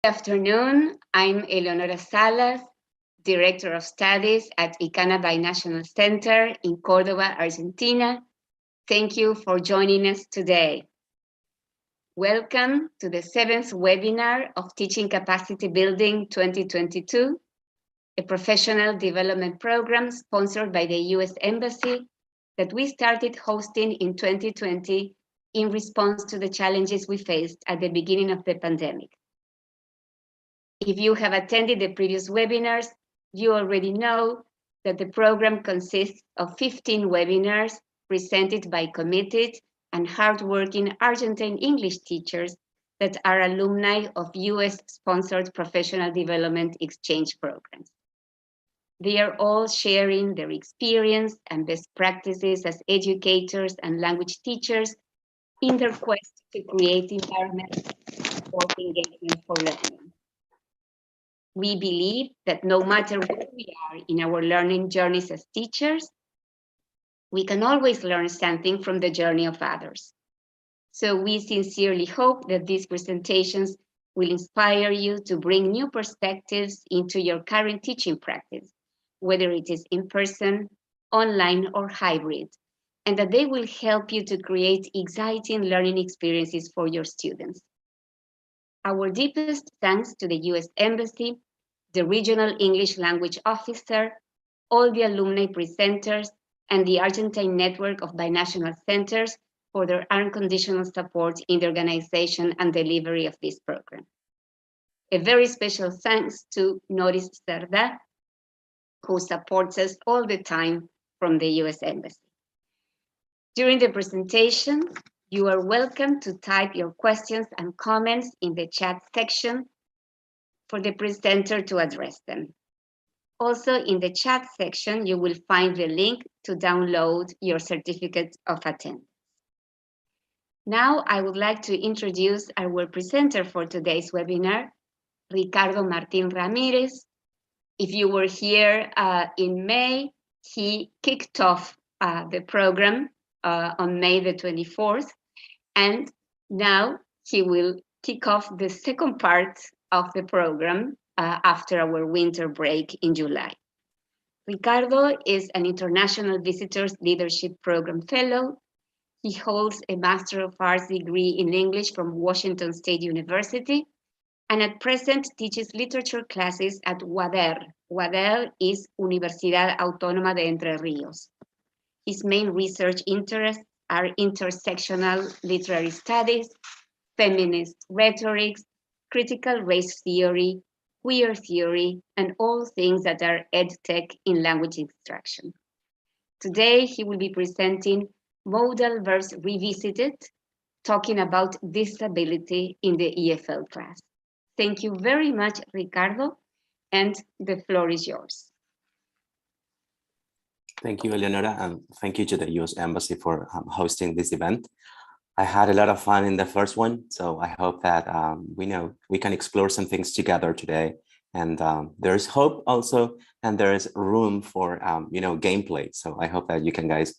Good afternoon. I'm Eleonora Salas, Director of Studies at ICANA Binational Center in Córdoba, Argentina. Thank you for joining us today. Welcome to the 7th webinar of Teaching Capacity Building 2022, a professional development program sponsored by the US Embassy that we started hosting in 2020 in response to the challenges we faced at the beginning of the pandemic. If you have attended the previous webinars, you already know that the program consists of 15 webinars presented by committed and hardworking Argentine English teachers that are alumni of US-sponsored professional development exchange programs. They are all sharing their experience and best practices as educators and language teachers in their quest to create environments that support engagement for learning. We believe that no matter where we are in our learning journeys as teachers, we can always learn something from the journey of others. So we sincerely hope that these presentations will inspire you to bring new perspectives into your current teaching practice, whether it is in person, online, or hybrid, and that they will help you to create exciting learning experiences for your students. Our deepest thanks to the US Embassy, the Regional English Language Officer, all the alumni presenters, and the Argentine Network of Binational Centers for their unconditional support in the organization and delivery of this program. A very special thanks to Noris Cerda, who supports us all the time from the US Embassy. During the presentation, you are welcome to type your questions and comments in the chat section for the presenter to address them. Also, in the chat section, you will find the link to download your certificate of attendance. Now, I would like to introduce our presenter for today's webinar, Ricardo Martín Ramírez. If you were here in May, he kicked off the program on May the 24th, and now he will kick off the second part of the program after our winter break in July. Ricardo is an International Visitors Leadership Program Fellow. He holds a Master of Arts degree in English from Washington State University, and at present teaches literature classes at UADER. UADER is Universidad Autónoma de Entre Ríos. His main research interests are intersectional literary studies, feminist rhetorics, critical race theory, queer theory, and all things that are edtech in language instruction. Today, he will be presenting Modal Verbs Revisited, talking about disability in the EFL class. Thank you very much, Ricardo, and the floor is yours. Thank you, Eleonora, and thank you to the US Embassy for hosting this event. I had a lot of fun in the first one, so I hope that we can explore some things together today. And there's hope also, and there is room for gameplay. So I hope that you can guys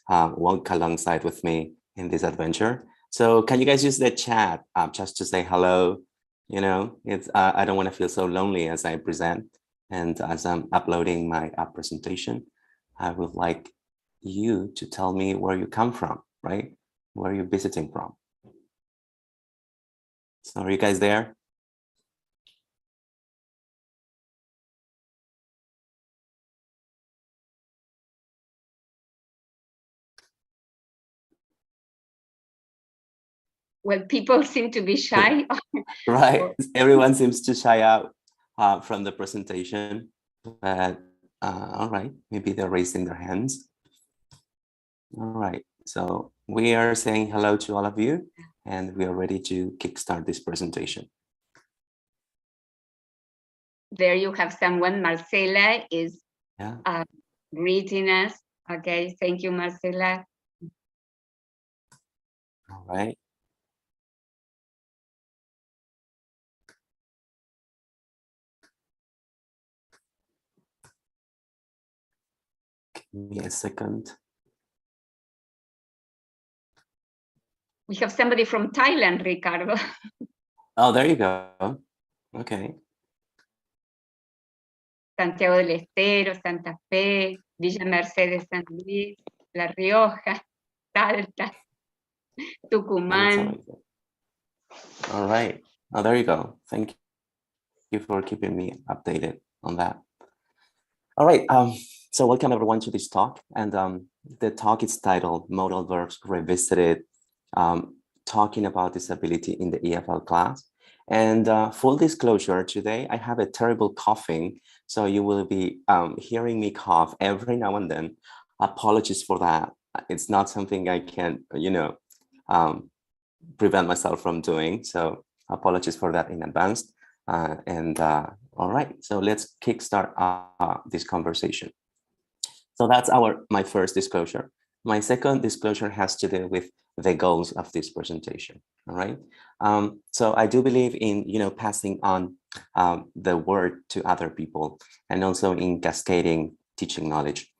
walk alongside with me in this adventure. So can you guys use the chat just to say hello? It's I don't want to feel so lonely as I present, and as I'm uploading my presentation, I would like you to tell me where you come from, right? Where are you visiting from? So are you guys there? Well, people seem to be shy. Right, everyone seems to shy out from the presentation, but all right, maybe they're raising their hands. All right, so we are saying hello to all of you, and we are ready to kickstart this presentation. There you have someone. Marcela is greeting us. Okay, thank you, Marcela. All right. Give me a second. We have somebody from Thailand, Ricardo. Oh, there you go. Okay. Santiago del Estero, Santa Fe, Villa Mercedes, San Luis, La Rioja, Salta, And it's Tucumán. always all right. Oh, there you go. Thank you for keeping me updated on that. All right. So welcome everyone to this talk. And the talk is titled Modal Verbs Revisited, talking about disability in the EFL class. And full disclosure, today I have a terrible coughing. So you will be hearing me cough every now and then. Apologies for that. It's not something I can, prevent myself from doing. So apologies for that in advance. All right, so let's kickstart this conversation. So that's my first disclosure. My second disclosure has to do with the goals of this presentation. All right. So I do believe in passing on the word to other people and also in cascading teaching knowledge.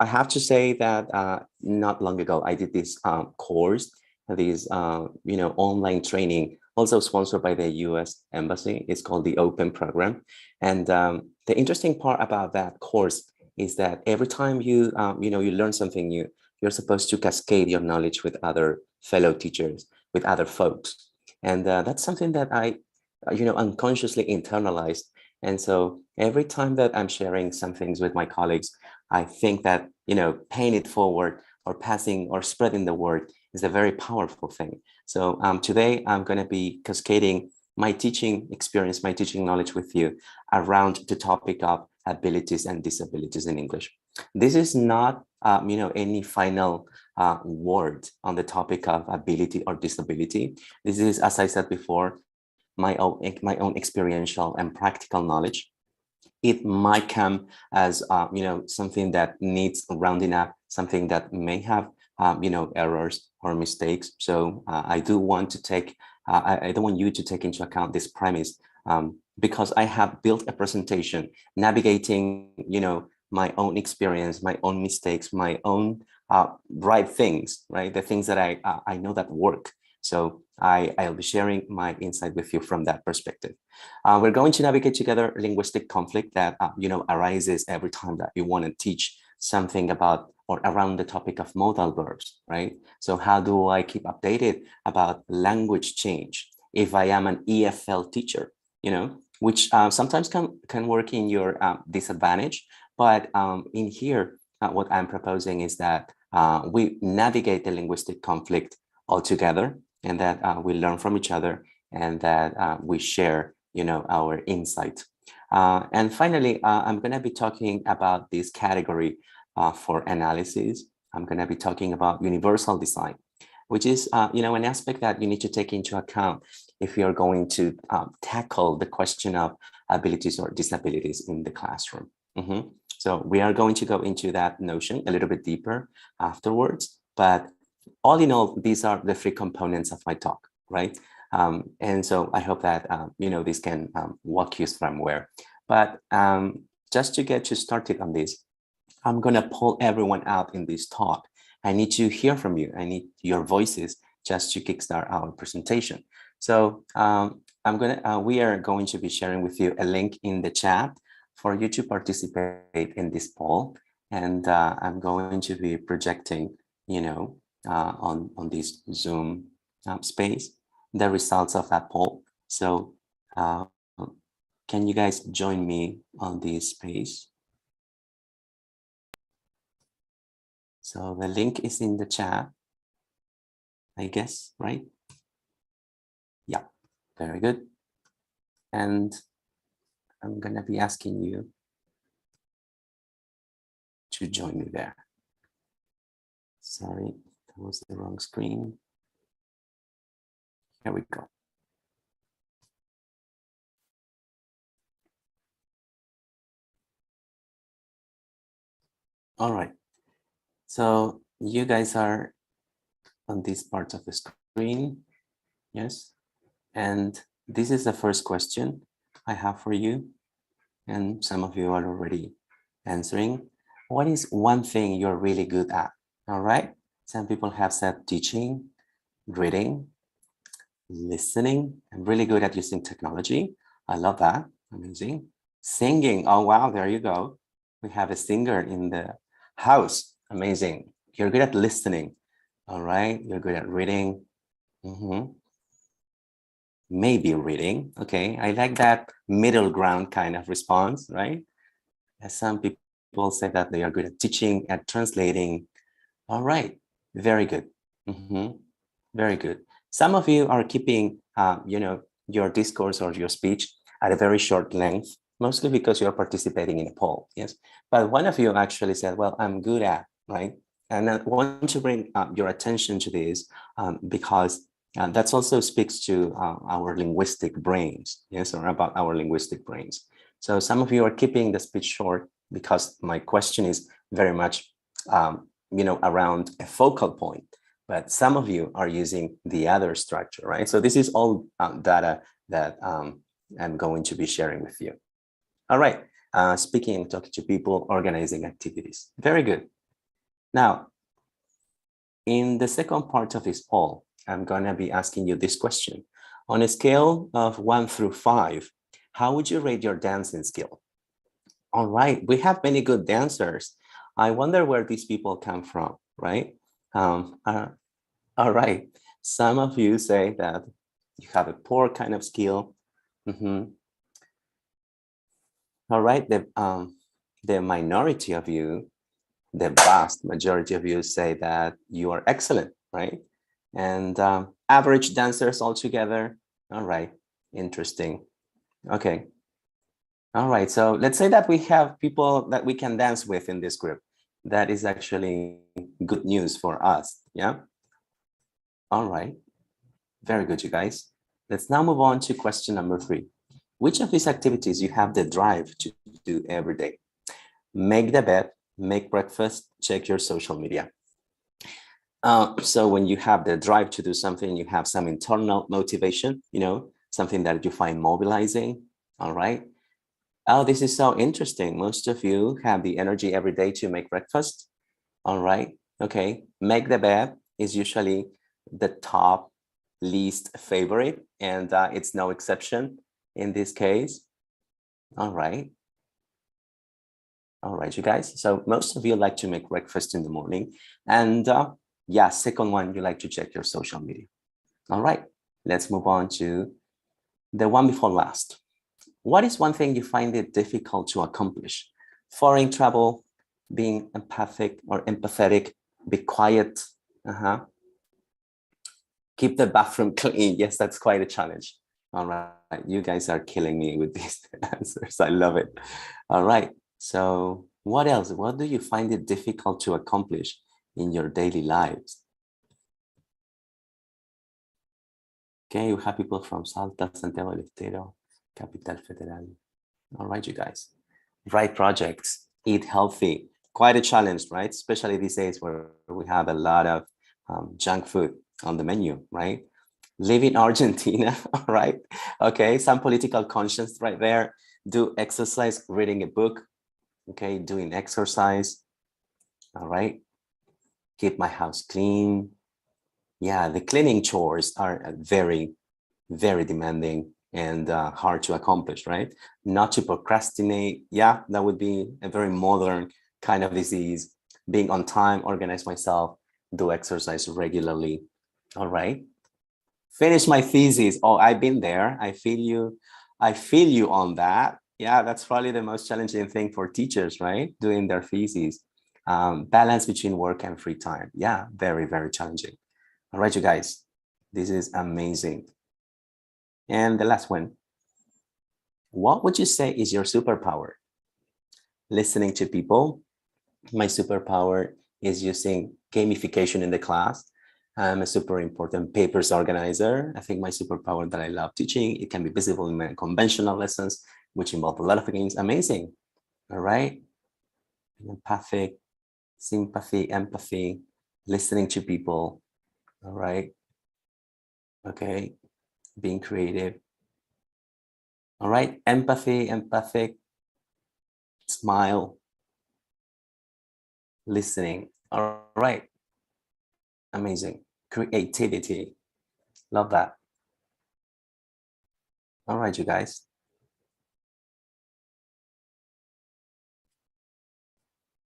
I have to say that not long ago I did this course, this online training, also sponsored by the U.S. Embassy. It's called the Open Program, and the interesting part about that course is that every time you you learn something new, you're supposed to cascade your knowledge with other fellow teachers, with other folks, and that's something that I unconsciously internalized. And so every time that I'm sharing some things with my colleagues, I think that paying it forward or passing or spreading the word is a very powerful thing. So today I'm going to be cascading my teaching experience, my teaching knowledge with you around the topic of abilities and disabilities in English. This is not any final word on the topic of ability or disability. This is, as I said before, my own experiential and practical knowledge. It might come as something that needs rounding up, something that may have errors or mistakes. So I do want to take I don't want you to take into account this premise, because I have built a presentation navigating my own experience, my own mistakes, my own right things, right? The things that I know that work. So I'll be sharing my insight with you from that perspective. We're going to navigate together linguistic conflict that arises every time that you want to teach something about or around the topic of modal verbs, right? So how do I keep updated about language change if I am an EFL teacher, which sometimes can work in your disadvantage. But in here, what I'm proposing is that we navigate the linguistic conflict all together, and that we learn from each other, and that we share our insight. And finally, I'm going to be talking about this category for analysis. I'm going to be talking about universal design, which is an aspect that you need to take into account if you're going to tackle the question of abilities or disabilities in the classroom. So we are going to go into that notion a little bit deeper afterwards, but all in all, these are the three components of my talk, right? And so I hope that this can walk you somewhere. But just to get you started on this, I'm going to pull everyone out in this talk. I need to hear from you. I need your voices just to kickstart our presentation. So we are going to be sharing with you a link in the chat for you to participate in this poll. And I'm going to be projecting, on this Zoom space, the results of that poll. So can you guys join me on this space? So the link is in the chat, I guess, right? Yeah, very good. And I'm gonna be asking you to join me there. Sorry, that was the wrong screen. Here we go. All right, so you guys are on this part of the screen, yes? And this is the first question I have for you, and some of you are already answering. What is one thing you're really good at? All right, some people have said teaching, reading, Listening. I'm really good at using technology. I love that. Amazing. Singing. Oh, wow. There you go. We have a singer in the house. Amazing. You're good at listening. All right. You're good at reading. Maybe reading. Okay. I like that middle ground kind of response, right? As some people say that they are good at teaching, at translating. All right. Very good. Very good. Some of you are keeping, your discourse or your speech at a very short length, mostly because you're participating in a poll. Yes. But one of you actually said, well, I'm good at, right? And I want to bring your attention to this because that also speaks to our linguistic brains, yes, or about our linguistic brains. So some of you are keeping the speech short because my question is very much, around a focal point. But some of you are using the other structure, right? So this is all data that I'm going to be sharing with you. All right, speaking, talking to people, organizing activities. Very good. Now, in the second part of this poll, I'm going to be asking you this question. On a scale of 1 through 5, how would you rate your dancing skill? All right, we have many good dancers. I wonder where these people come from, right? All right, some of you say that you have a poor kind of skill. All right, the minority of you, the vast majority of you say that you are excellent, right? And average dancers altogether. All right, interesting. Okay. All right, so let's say that we have people that we can dance with in this group. That is actually good news for us, yeah? All right, very good, you guys. Let's now move on to question number 3. Which of these activities you have the drive to do every day? Make the bed, make breakfast, check your social media. So when you have the drive to do something, you have some internal motivation, something that you find mobilizing, all right? Oh, this is so interesting. Most of you have the energy every day to make breakfast. All right. Okay. Make the bed is usually the top least favorite, and it's no exception in this case. All right. All right, you guys. So most of you like to make breakfast in the morning. And yeah, second one, you like to check your social media. All right. Let's move on to the one before last. What is one thing you find it difficult to accomplish? Foreign travel, being empathic or empathetic, be quiet. Keep the bathroom clean. Yes, that's quite a challenge. All right, you guys are killing me with these answers. I love it. All right, so what else? What do you find it difficult to accomplish in your daily lives? Okay, you have people from Salta, Santiago del Estero, Capital Federal. All right, you guys. Write projects, eat healthy. Quite a challenge, right? Especially these days where we have a lot of junk food on the menu, right? Live in Argentina, all right? Okay, some political conscience right there. Do exercise, reading a book, okay? Doing exercise, all right? Keep my house clean. Yeah, the cleaning chores are very, very demanding and hard to accomplish, right? Not to procrastinate. Yeah, that would be a very modern kind of disease. Being on time, organize myself, do exercise regularly. All right. Finish my thesis. Oh, I've been there. I feel you. I feel you on that. Yeah, that's probably the most challenging thing for teachers, right? Doing their theses. Balance between work and free time. Yeah, very, very challenging. All right, you guys, this is amazing. And the last one, what would you say is your superpower? Listening to people. My superpower is using gamification in the class. I'm a super important papers organizer. I think my superpower that I love teaching, it can be visible in my conventional lessons, which involve a lot of things. Amazing. All right. Empathic, sympathy, empathy, listening to people. All right. Okay. Being creative. All right. Empathy, empathic, smile, listening. All right. Amazing. Creativity. Love that. All right, you guys.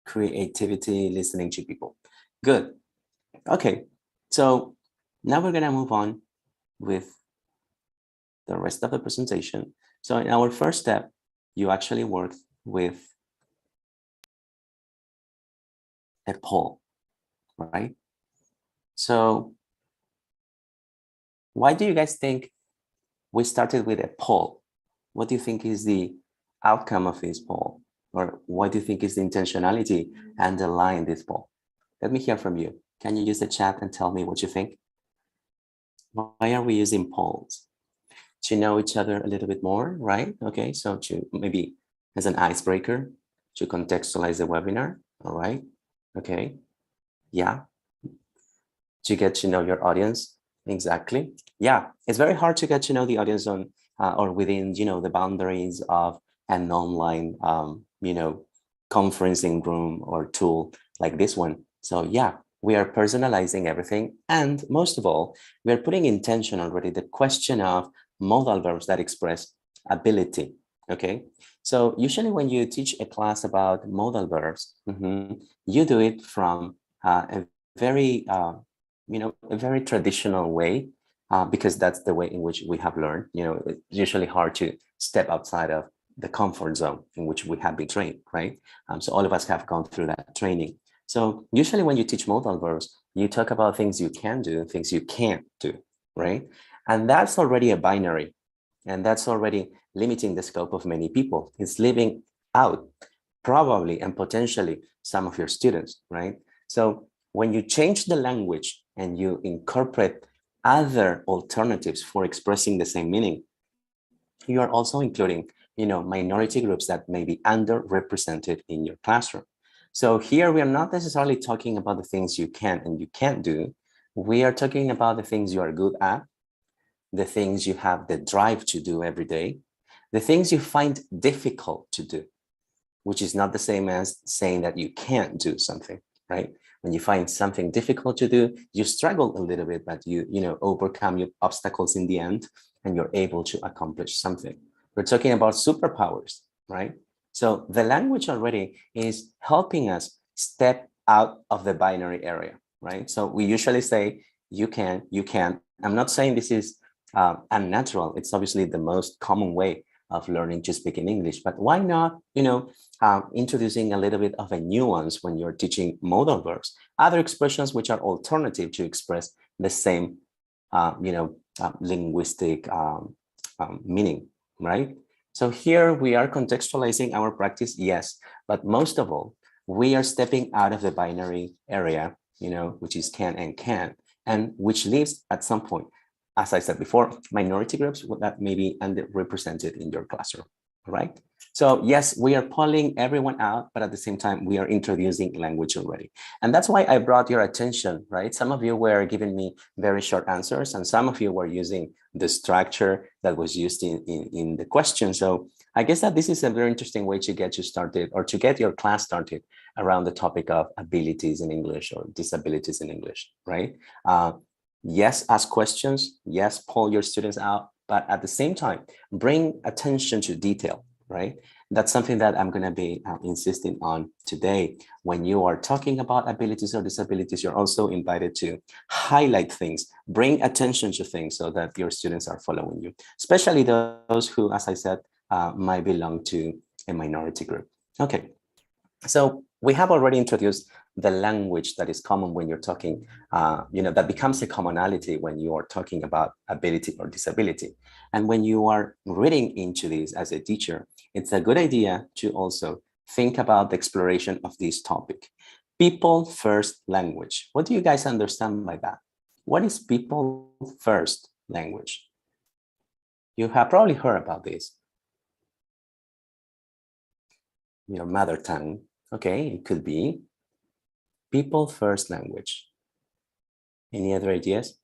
Creativity, listening to people. Good. Okay, so now we're gonna move on with the rest of the presentation. So in our first step, you actually worked with a poll, right? So why do you guys think we started with a poll? What do you think is the outcome of this poll? Or what do you think is the intentionality underlying this poll? Let me hear from you. Can you use the chat and tell me what you think? Why are we using polls? To know each other a little bit more, right? Okay, so to maybe as an icebreaker, to contextualize the webinar, all right? Okay, yeah, to get to know your audience, exactly. Yeah, it's very hard to get to know the audience on or within, the boundaries of an online, conferencing room or tool like this one. So yeah, we are personalizing everything. And most of all, we are putting intention already, the question of modal verbs that express ability, okay? So usually when you teach a class about modal verbs, you do it from a very, a very traditional way, because that's the way in which we have learned. It's usually hard to step outside of the comfort zone in which we have been trained, right? So all of us have gone through that training. So usually when you teach modal verbs, you talk about things you can do and things you can't do, right? And that's already a binary, and that's already limiting the scope of many people. It's leaving out probably and potentially some of your students, right? So when you change the language and you incorporate other alternatives for expressing the same meaning, you are also including, minority groups that may be underrepresented in your classroom. So here we are not necessarily talking about the things you can and you can't do. We are talking about the things you are good at, the things you have the drive to do every day, the things you find difficult to do, which is not the same as saying that you can't do something, right? When you find something difficult to do, you struggle a little bit, but you overcome your obstacles in the end, and you're able to accomplish something. We're talking about superpowers, right? So the language already is helping us step out of the binary area, right? So we usually say, you can, you can't. I'm not saying this is unnatural. It's obviously the most common way of learning to speak in English, but why not, introducing a little bit of a nuance when you're teaching modal verbs, other expressions which are alternative to express the same, linguistic meaning, right? So here we are contextualizing our practice, yes, but most of all, we are stepping out of the binary area, which is can and can't, and which leaves at some point, as I said before, minority groups that may be underrepresented in your classroom, right? So yes, we are pulling everyone out, but at the same time, we are introducing language already. And that's why I brought your attention, right? Some of you were giving me very short answers, and some of you were using the structure that was used in the question. So I guess that this is a very interesting way to get you started, or to get your class started around the topic of abilities in English or disabilities in English, right? Yes, ask questions. Yes, pull your students out, but at the same time, bring attention to detail, right? That's something that I'm going to be insisting on today. When you are talking about abilities or disabilities, you're also invited to highlight things, bring attention to things so that your students are following you, especially those who, as I said, might belong to a minority group. Okay, so we have already introduced the language that is common when you're talking, that becomes a commonality when you are talking about ability or disability. And when you are reading into this as a teacher, it's a good idea to also think about the exploration of this topic. People first language. What do you guys understand by that? What is people first language? You have probably heard about this. Your mother tongue. Okay, it could be people first language. Any other ideas?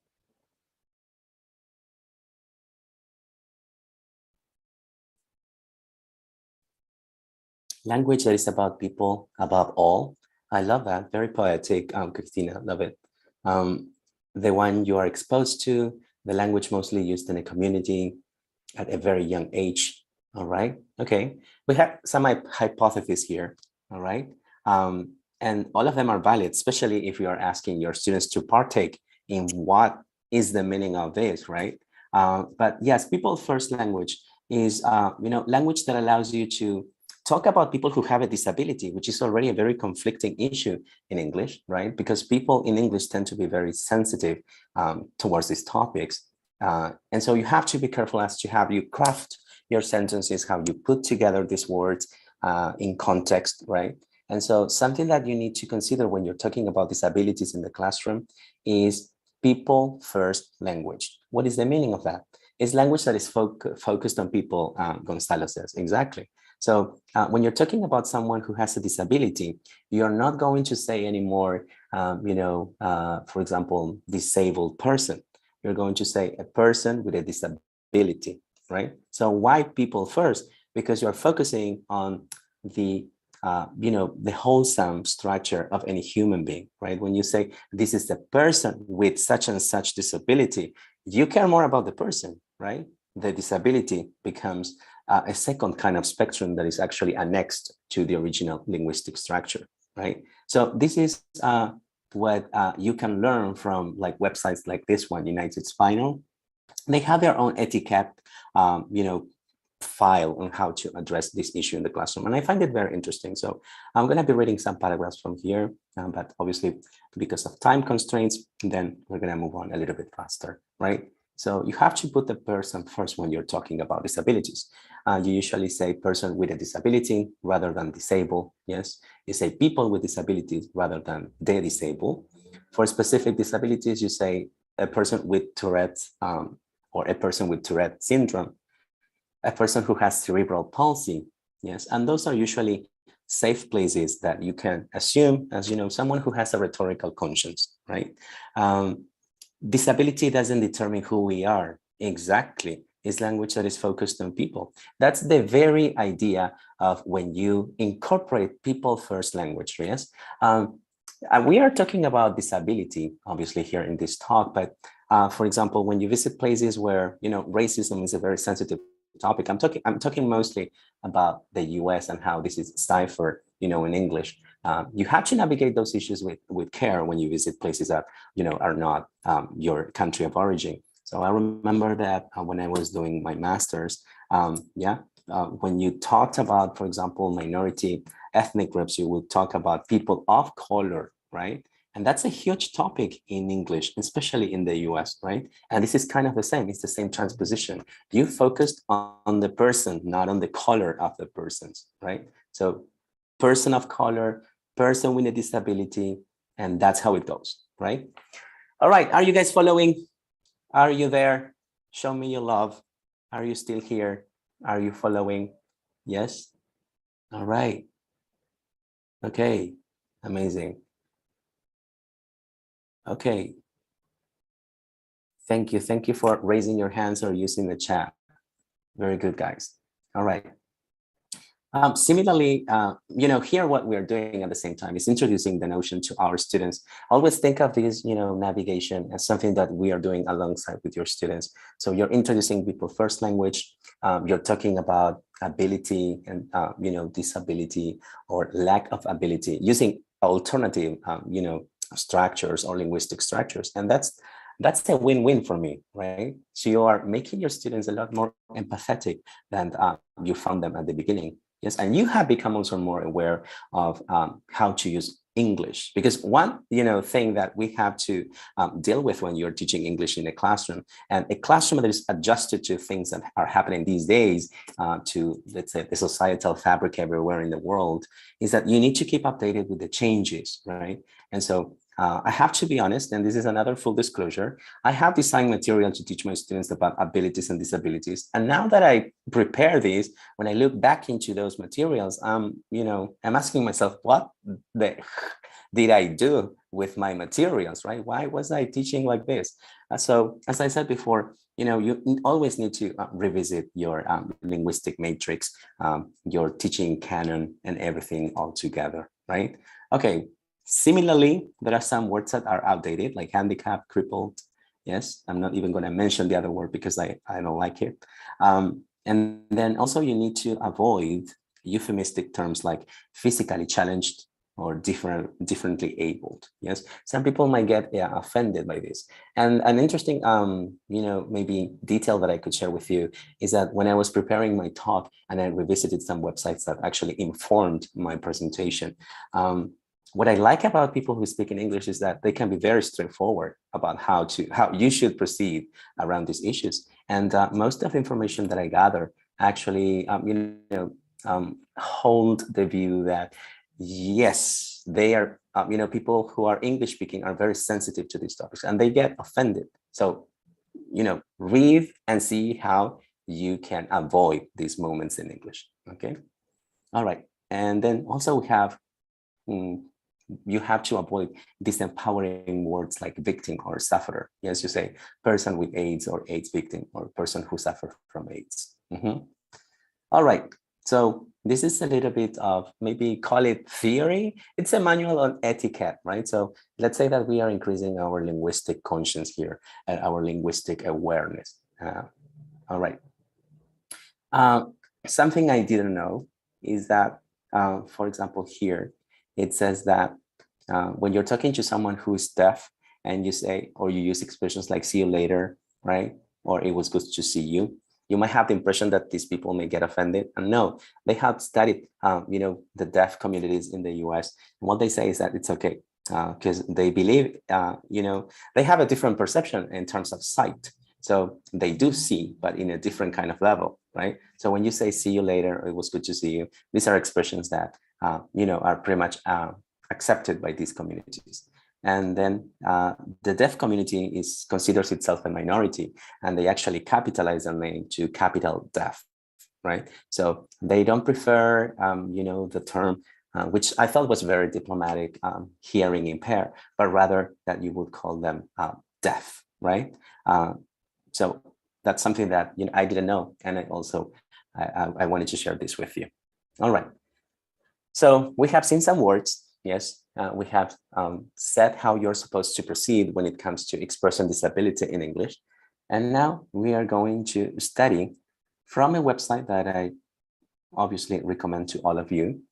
Language that is about people above all. I love that. Very poetic, Christina. Love it. The one you are exposed to, the language mostly used in a community, at a very young age. All right. Okay. We have some hypotheses here. All right. And all of them are valid, especially if you are asking your students to partake in what is the meaning of this, right? But yes, people first language is, language that allows you to talk about people who have a disability, which is already a very conflicting issue in English, right? Because people in English tend to be very sensitive towards these topics. And so you have to be careful as to how you craft your sentences, how you put together these words in context, right? And so something that you need to consider when you're talking about disabilities in the classroom is people first language. What is the meaning of that? It's language that is focused on people, Gonzalo says, exactly. So when you're talking about someone who has a disability, you're not going to say anymore, for example, disabled person. You're going to say a person with a disability, right? So why people first? Because you're focusing on the the wholesome structure of any human being, right? When you say this is the person with such and such disability, you care more about the person, right? The disability becomes a second kind of spectrum that is actually annexed to the original linguistic structure, right? So this is what you can learn from like websites like this one, United Spinal. They have their own etiquette, file on how to address this issue in the classroom. And I find it very interesting. So I'm going to be reading some paragraphs from here, but obviously because of time constraints, then we're going to move on a little bit faster, right? So you have to put the person first when you're talking about disabilities. You usually say person with a disability rather than disabled. Yes, you say people with disabilities rather than the disabled. For specific disabilities, you say a person with Tourette's or a person with Tourette syndrome, a person who has cerebral palsy. Yes, and those are usually safe places that you can assume as, someone who has a rhetorical conscience, right? Disability doesn't determine who we are. Exactly. It's language that is focused on people. That's the very idea of when you incorporate people first language, yes? We are talking about disability, obviously, here in this talk, but for example, when you visit places where, racism is a very sensitive topic, I'm talking mostly about the US and how this is ciphered, in English. You have to navigate those issues with care when you visit places that, are not your country of origin. So I remember that when I was doing my master's, when you talked about, for example, minority ethnic groups, you would talk about people of color, right? And that's a huge topic in English, especially in the US, right? And this is kind of the same. It's the same transposition. You focused on the person, not on the color of the persons, right? So person of color, person with a disability, and that's how it goes, right? All right, are you guys following? Are you there? Show me your love. Are you still here? Are you following? Yes? All right. Okay, amazing. Okay. Thank you. Thank you for raising your hands or using the chat. Very good, guys. All right. Similarly, here what we're doing at the same time is introducing the notion to our students. Always think of this, navigation as something that we are doing alongside with your students. So you're introducing people first language. You're talking about ability and, disability or lack of ability using alternative, structures or linguistic structures. And that's a win-win for me, right? So you are making your students a lot more empathetic than you found them at the beginning. Yes, and you have become also more aware of how to use English, because one thing that we have to deal with when you're teaching English in a classroom, and a classroom that is adjusted to things that are happening these days, to, let's say, the societal fabric everywhere in the world, is that you need to keep updated with the changes, right? And so I have to be honest, and this is another full disclosure, I have designed material to teach my students about abilities and disabilities. And now that I prepare these, when I look back into those materials, I'm asking myself, what did I do with my materials, right? Why was I teaching like this? So as I said before, you always need to revisit your linguistic matrix, your teaching canon and everything all together, right? Okay. Similarly, there are some words that are outdated, like handicapped, crippled, Yes, I'm not even going to mention the other word because I don't like it. And then also you need to avoid euphemistic terms like physically challenged or differently abled. Yes, some people might get offended by this. And an interesting, maybe detail that I could share with you is that when I was preparing my talk and I revisited some websites that actually informed my presentation, what I like about people who speak in English is that they can be very straightforward about how you should proceed around these issues. And most of the information that I gather actually, hold the view that yes, they are, people who are English speaking are very sensitive to these topics and they get offended. So, read and see how you can avoid these moments in English. Okay. All right. And then also we have, you have to avoid disempowering words like victim or sufferer. Yes, you say person with AIDS or AIDS victim or person who suffered from AIDS. All right, so this is a little bit of, maybe call it theory. It's a manual on etiquette, right? So let's say that we are increasing our linguistic conscience here and our linguistic awareness. All right. Something I didn't know is that, for example, here, it says that when you're talking to someone who is deaf and you say, or you use expressions like see you later, right? Or it was good to see you, you might have the impression that these people may get offended. And no, they have studied, the deaf communities in the US. And what they say is that it's okay because they believe, they have a different perception in terms of sight. So they do see, but in a different kind of level, right? So when you say see you later, or it was good to see you, these are expressions that, are pretty much accepted by these communities. And then the deaf community considers itself a minority, and they actually capitalize their name to capital deaf, right? So they don't prefer, the term, which I thought was very diplomatic, hearing impaired, but rather that you would call them deaf, right? So that's something that I didn't know, and I wanted to share this with you. All right. So we have seen some words. Yes, we have said how you're supposed to proceed when it comes to expressing disability in English. And now we are going to study from a website that I obviously recommend to all of you.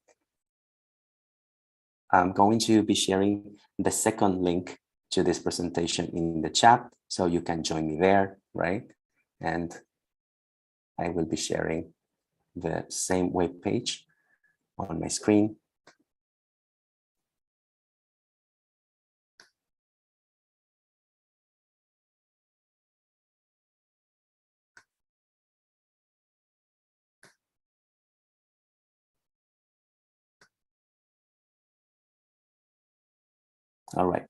I'm going to be sharing the second link to this presentation in the chat, so you can join me there, right? And I will be sharing the same web page on my screen. All right.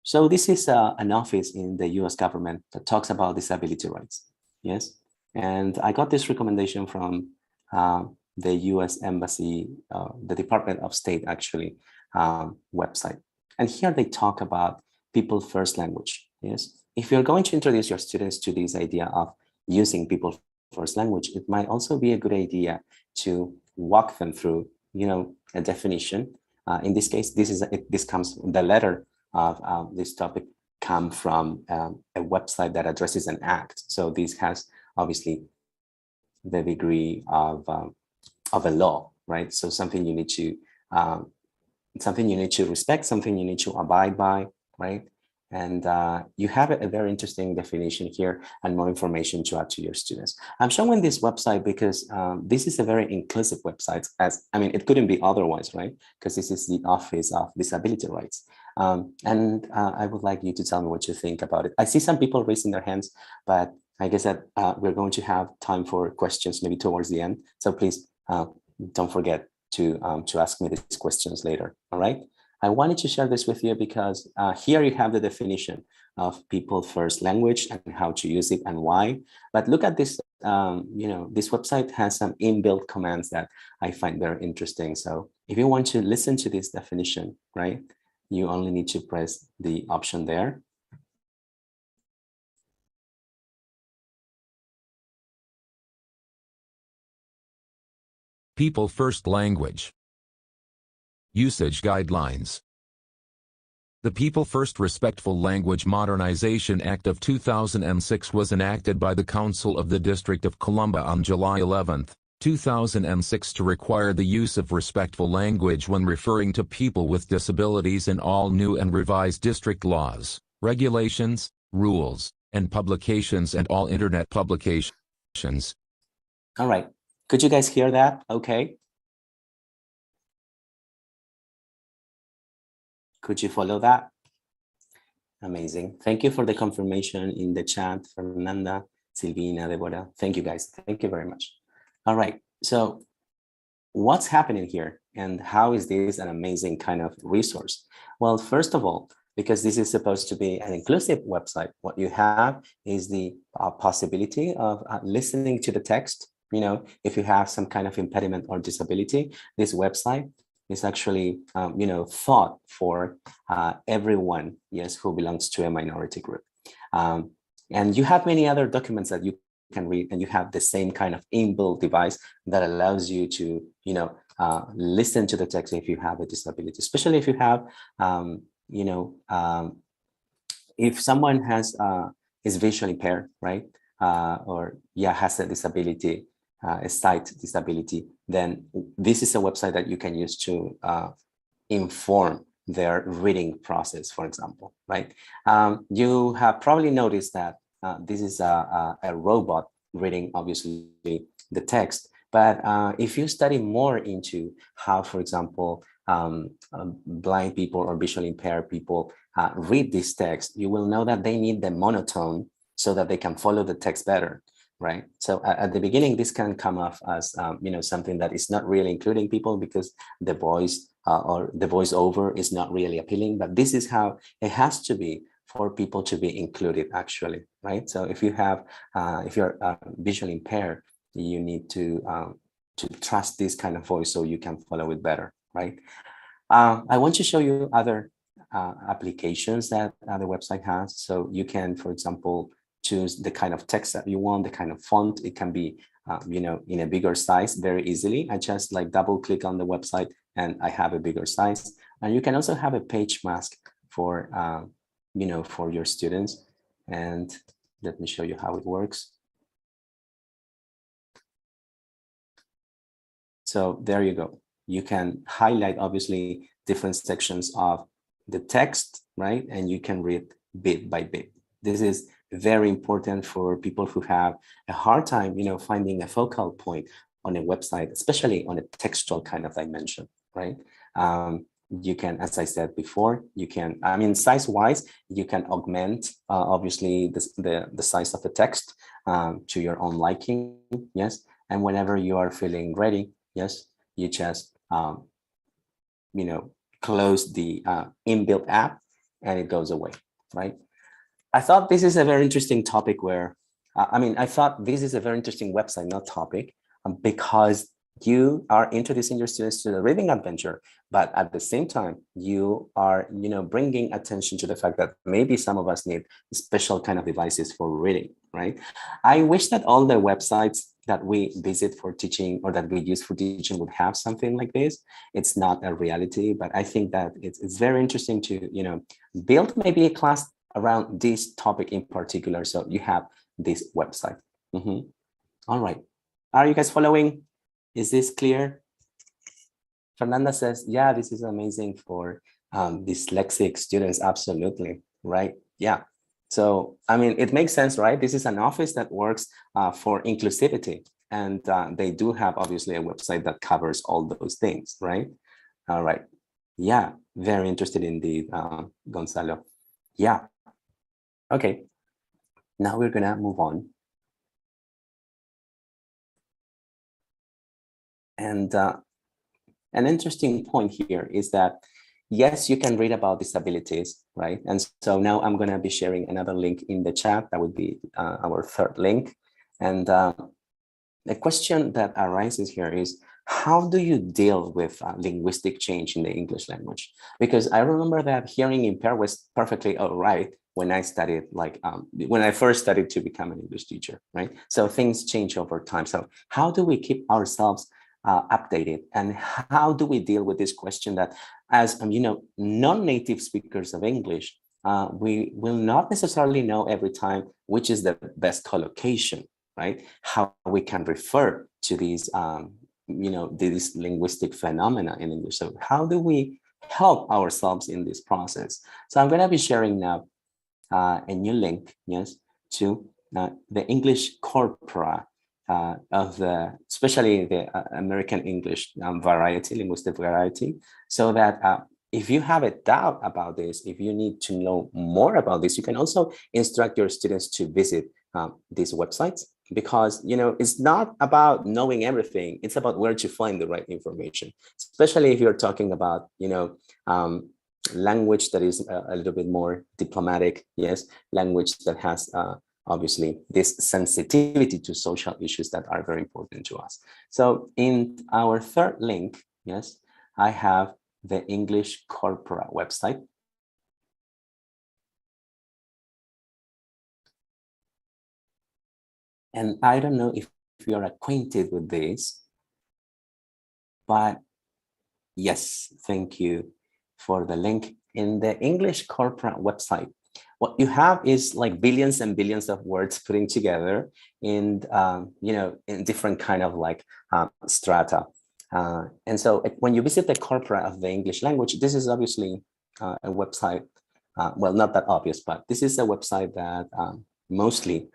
So this is an office in the US government that talks about disability rights. Yes. And I got this recommendation from the US Embassy, the Department of State, actually, website. And here they talk about people first language. Yes. If you're going to introduce your students to this idea of using people first language, it might also be a good idea to walk them through, a definition. In this case, this comes the letter of this topic come from a website that addresses an act. So this has obviously the degree of a law, right? So something you need to respect, something you need to abide by, right? And you have a very interesting definition here and more information to add to your students. I'm showing this website because this is a very inclusive website, it couldn't be otherwise, right? Because this is the Office of Disability Rights. And I would like you to tell me what you think about it. I see some people raising their hands, but I guess that we're going to have time for questions maybe towards the end. So please don't forget to ask me these questions later, all right? I wanted to share this with you because here you have the definition of people first language and how to use it and why. But look at this, this website has some inbuilt commands that I find very interesting. So if you want to listen to this definition, right, you only need to press the option there. People first language. Usage guidelines. The People First Respectful Language Modernization Act of 2006 was enacted by the Council of the District of Columbia on July 11, 2006 to require the use of respectful language when referring to people with disabilities in all new and revised district laws, regulations, rules, and publications and all Internet publications. All right. Could you guys hear that? Okay. Could you follow that? Amazing. Thank you for the confirmation in the chat, Fernanda, Silvina, Deborah. Thank you, guys. Thank you very much. All right. So what's happening here and how is this an amazing kind of resource? Well, first of all, because this is supposed to be an inclusive website, what you have is the possibility of listening to the text. You know, if you have some kind of impediment or disability, this website is actually, you know, thought for everyone, yes, who belongs to a minority group. And you have many other documents that you can read, and you have the same kind of inbuilt device that allows you to, you know, listen to the text if you have a disability, especially if you have, you know, if someone has is visually impaired, right? Or yeah, has a disability, a sight disability, then this is a website that you can use to inform their reading process, for example, right? You have probably noticed that this is a robot reading, obviously, the text. But if you study more into how, for example, blind people or visually impaired people read this text, you will know that they need the monotone so that they can follow the text better, right? So at the beginning, this can come off as you know, something that is not really including people because the voice or the voiceover is not really appealing. But this is how it has to be for people to be included, actually, right? So if you have, if you're visually impaired, you need to trust this kind of voice so you can follow it better, right? I want to show you other applications that the website has. So you can, for example, choose the kind of text that you want, the kind of font. It can be, you know, in a bigger size very easily. I just like double click on the website and I have a bigger size. And you can also have a page mask for, you know, for your students. And let me show you how it works. So there you go. You can highlight, obviously, different sections of the text, right? And you can read bit by bit. This is very important for people who have a hard time, you know, finding a focal point on a website, especially on a textual kind of dimension, right? You can, as I said before, you can, I mean, size-wise, you can augment, obviously, the size of the text to your own liking, yes? And whenever you are feeling ready, yes, you just, you know, close the inbuilt app and it goes away, right? I thought this is a very interesting topic where, I mean, I thought this is a very interesting website, not topic, because you are introducing your students to the reading adventure, but at the same time, you are, you know, bringing attention to the fact that maybe some of us need special kind of devices for reading, right? I wish that all the websites that we visit for teaching or that we use for teaching would have something like this. It's not a reality, but I think that it's very interesting to, you know, build maybe a class around this topic in particular. So you have this website. All right. Are you guys following? Is this clear? Fernanda says, yeah, this is amazing for dyslexic students. Absolutely. Right. Yeah. So, I mean, it makes sense, right? This is an office that works for inclusivity. And they do have, obviously, a website that covers all those things, right? All right. Yeah. Very interested indeed, Gonzalo. Yeah. Okay. Now we're going to move on. And an interesting point here is that, yes, you can read about disabilities, right? And so now I'm going to be sharing another link in the chat. That would be our third link. And the question that arises here is, how do you deal with linguistic change in the English language? Because I remember that hearing impaired was perfectly all right when I studied, like when I first studied to become an English teacher, right? So things change over time. So how do we keep ourselves updated? And how do we deal with this question that as, non-native speakers of English, we will not necessarily know every time which is the best collocation, right? How we can refer to these, these linguistic phenomena in English. So how do we help ourselves in this process? So I'm going to be sharing now a new link, yes, to the English corpora of especially the American English variety, linguistic variety, so that if you have a doubt about this, if you need to know more about this, you can also instruct your students to visit these websites, because it's not about knowing everything, it's about where to find the right information, especially if you're talking about language that is a little bit more diplomatic, yes, language that has obviously this sensitivity to social issues that are very important to us. So in our third link, yes, I have the English Corpora website. And I don't know if you're acquainted with this, but yes, thank you for the link. In the English Corpora website, what you have is like billions and billions of words putting together in, in different kind of like strata. And so when you visit the corpora of the English language, this is obviously a website, well, not that obvious, but this is a website that mostly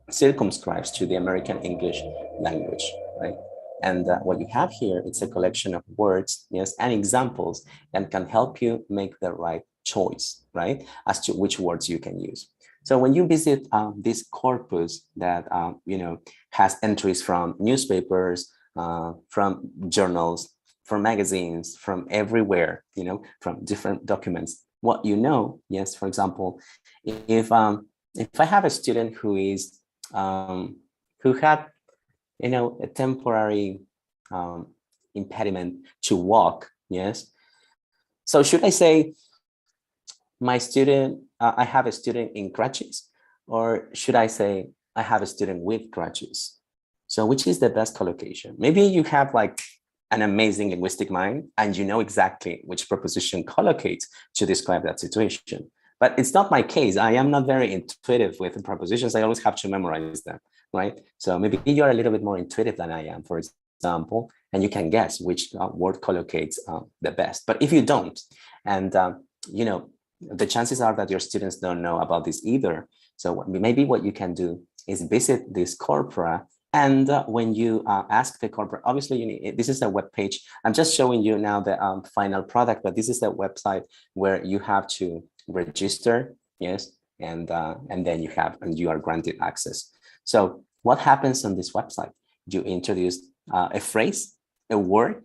circumscribes to the American English language, right? And what you have here, it's a collection of words, yes, and examples that can help you make the right choice, right, as to which words you can use. So when you visit this corpus that, has entries from newspapers, from journals, from magazines, from everywhere, from different documents, what yes, for example, if I have a student who is, who had, a temporary impediment to walk, yes. So should I say, my student, I have a student in crutches, or should I say, I have a student with crutches? So which is the best collocation? Maybe you have like an amazing linguistic mind and you know exactly which preposition collocates to describe that situation. But it's not my case. I am not very intuitive with prepositions. I always have to memorize them, right? So maybe you're a little bit more intuitive than I am, for example, and you can guess which word collocates the best. But if you don't, and the chances are that your students don't know about this either. So maybe what you can do is visit this corpora, and when you ask the corpora, obviously this is a web page. I'm just showing you now the final product, but this is the website where you have to register, yes, and then you are granted access. So what happens on this website? You introduce a phrase, a word,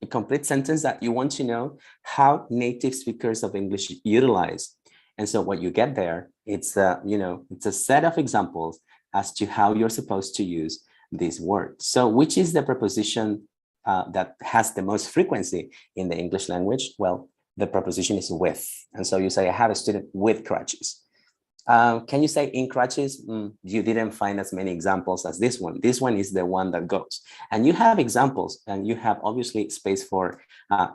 a complete sentence that you want to know how native speakers of English utilize. And so what you get there, it's it's a set of examples as to how you're supposed to use this word. So which is the preposition that has the most frequency in the English language? Well, the preposition is with. And so you say, I have a student with crutches. Can you say in crutches? You didn't find as many examples as this one. This one is the one that goes. And you have examples, and you have obviously space for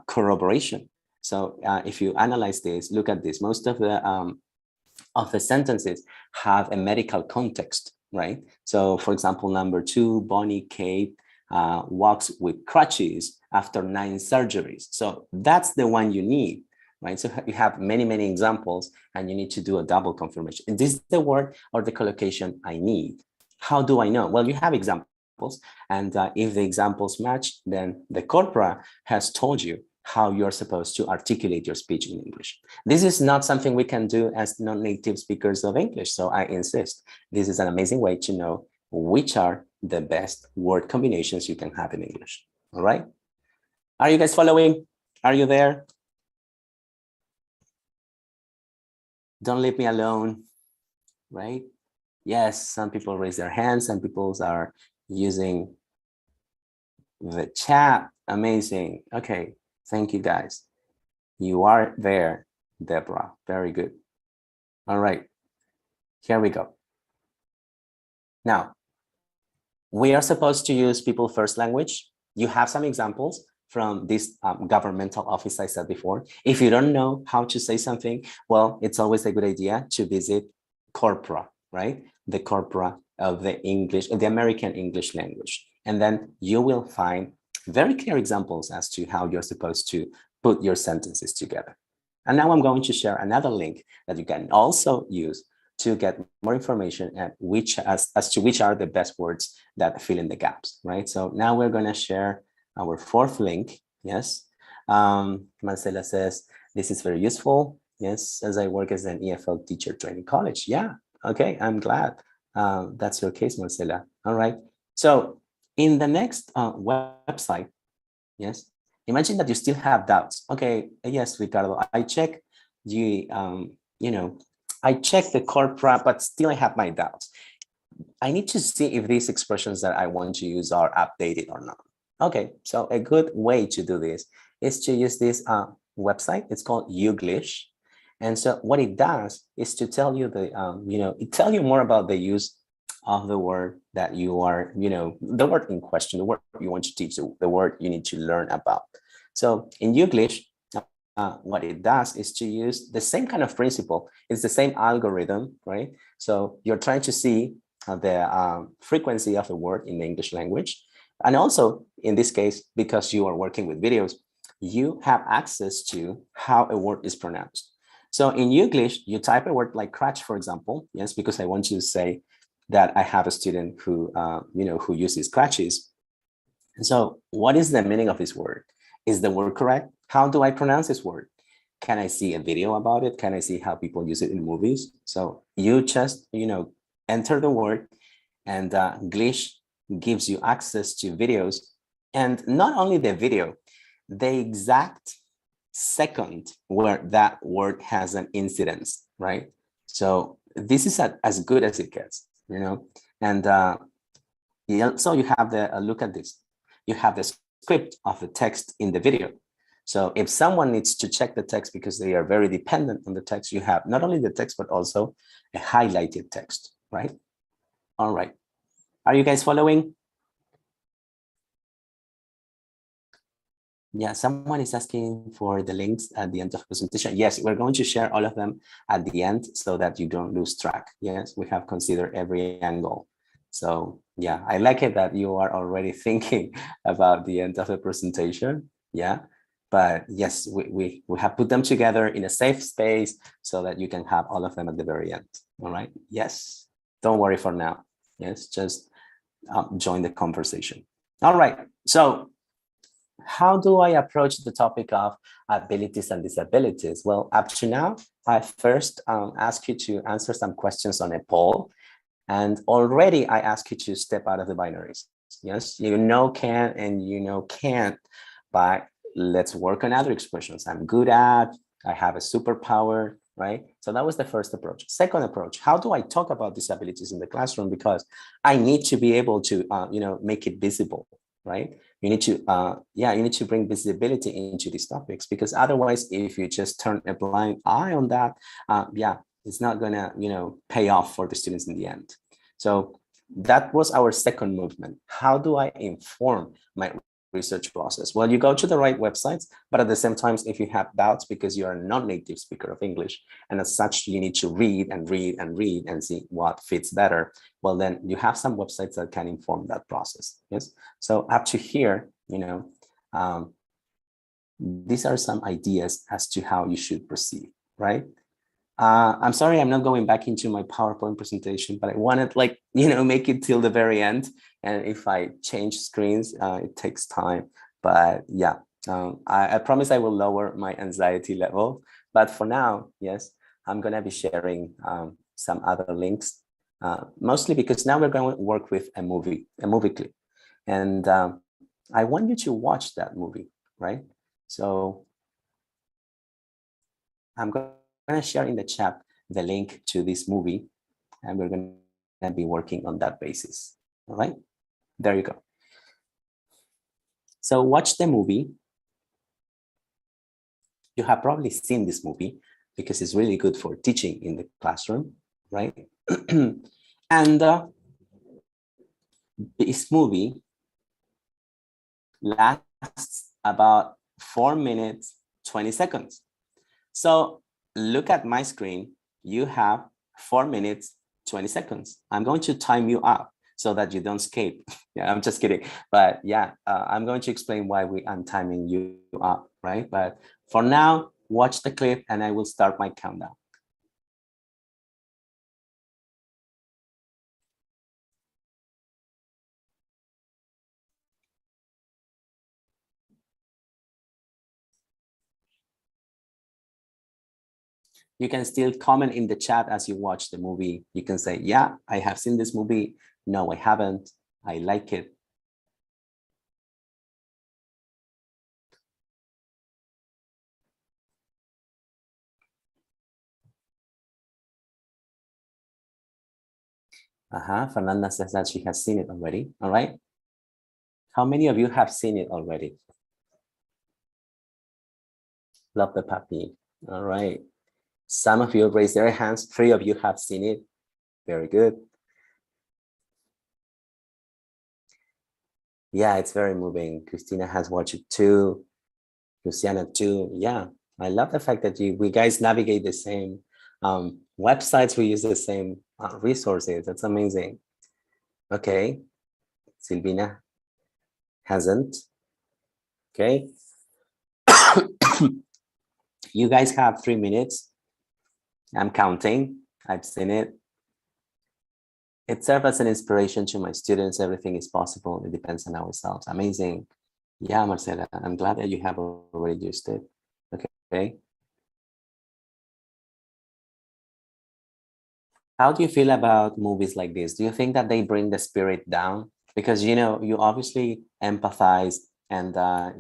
corroboration. So if you analyze this, look at this. Most of the sentences have a medical context, right? So for example, number 2, Bonnie Kate walks with crutches after 9 surgeries. So that's the one you need. Right, so you have many, many examples, and you need to do a double confirmation. Is this the word or the collocation I need? How do I know? Well, you have examples, and if the examples match, then the corpora has told you how you're supposed to articulate your speech in English. This is not something we can do as non-native speakers of English, so I insist. This is an amazing way to know which are the best word combinations you can have in English. All right? Are you guys following? Are you there? Don't leave me alone, right? Yes, some people raise their hands, some people are using the chat. Amazing. Okay, thank you guys. You are there, Deborah. Very good. All right, here we go. Now, we are supposed to use people first language, you have some examples from this governmental office I said before. If you don't know how to say something, well, it's always a good idea to visit corpora, right? The corpora of the English, the American English language. And then you will find very clear examples as to how you're supposed to put your sentences together. And now I'm going to share another link that you can also use to get more information at as to which are the best words that fill in the gaps, right? So now we're going to share our fourth link. Yes. Marcela says, this is very useful. Yes, as I work as an EFL teacher training college. Yeah. Okay. I'm glad that's your case, Marcela. All right. So in the next website, yes, imagine that you still have doubts. Okay. Yes, Ricardo, I check the, I check the corpora, but still I have my doubts. I need to see if these expressions that I want to use are updated or not. Okay, so a good way to do this is to use this website. It's called Youglish. And so what it does is to tell you tell you more about the use of the word that you are, the word in question, the word you want to teach, the word you need to learn about. So in Youglish, what it does is to use the same kind of principle. It's the same algorithm, right? So you're trying to see the frequency of the word in the English language. And also, in this case, because you are working with videos, you have access to how a word is pronounced. So in Youglish, you type a word like crutch, for example, yes, because I want to say that I have a student who, who uses crutches. And so what is the meaning of this word? Is the word correct? How do I pronounce this word? Can I see a video about it? Can I see how people use it in movies? So you just, enter the word, and Glish gives you access to videos, and not only the video, the exact second where that word has an incidence, right? So this is as good as it gets, and so you have the look at this. You have the script of the text in the video. So if someone needs to check the text because they are very dependent on the text, you have not only the text, but also a highlighted text, right? All right. Are you guys following? Yeah, someone is asking for the links at the end of the presentation. Yes, we're going to share all of them at the end so that you don't lose track. Yes, we have considered every angle. So yeah, I like it that you are already thinking about the end of the presentation. Yeah, but yes, we have put them together in a safe space so that you can have all of them at the very end. All right. Yes, don't worry for now. Yes, just join the conversation. All right. So how do I approach the topic of abilities and disabilities? Well, up to now, I first ask you to answer some questions on a poll. And already I ask you to step out of the binaries. Yes, can and can't, but let's work on other expressions. I'm good at, I have a superpower, right? So that was the first approach. Second approach, how do I talk about disabilities in the classroom? Because I need to be able to, make it visible, right? You need to bring visibility into these topics, because otherwise, if you just turn a blind eye on that, it's not gonna, pay off for the students in the end. So that was our second movement. How do I inform my research process? Well, you go to the right websites, but at the same time, if you have doubts because you're a non-native speaker of English, and as such, you need to read and read and read and see what fits better. Well, then you have some websites that can inform that process. Yes. So up to here, these are some ideas as to how you should proceed, right? I'm sorry, I'm not going back into my PowerPoint presentation, but I wanted make it till the very end. And if I change screens, it takes time. But yeah, I promise I will lower my anxiety level. But for now, yes, I'm going to be sharing some other links, mostly because now we're going to work with a movie clip. And I want you to watch that movie, right? So I'm going to share in the chat the link to this movie, and we're going to be working on that basis. All right, there you go. So watch the movie. You have probably seen this movie because it's really good for teaching in the classroom, right? And this movie lasts about 4 minutes, 20 seconds. So look at my screen. You have 4 minutes, 20 seconds. I'm going to time you up so that you don't escape. Yeah, I'm just kidding. But yeah, I'm going to explain why I'm timing you up, right? But for now, watch the clip and I will start my countdown. You can still comment in the chat as you watch the movie. You can say, yeah, I have seen this movie. No, I haven't. I like it. Fernanda says that she has seen it already. All right. How many of you have seen it already? Love the puppy. All right. Some of you raised their hands. 3 of you have seen it. Very good. Yeah, it's very moving. Christina has watched it too. Luciana too. Yeah, I love the fact that we guys navigate the same websites. We use the same resources. That's amazing. Okay, Silvina hasn't. Okay. You guys have 3 minutes. I'm counting. I've seen it. It serves as an inspiration to my students. Everything is possible. It depends on ourselves. Amazing. Yeah, Marcela, I'm glad that you have already used it. Okay. How do you feel about movies like this? Do you think that they bring the spirit down? Because, you know, you obviously empathize and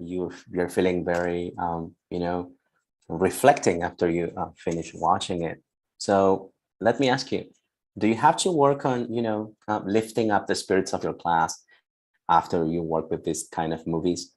you're feeling very, you know, reflecting after you finish watching it. So let me ask you, do you have to work on, you know, lifting up the spirits of your class after you work with this kind of movies?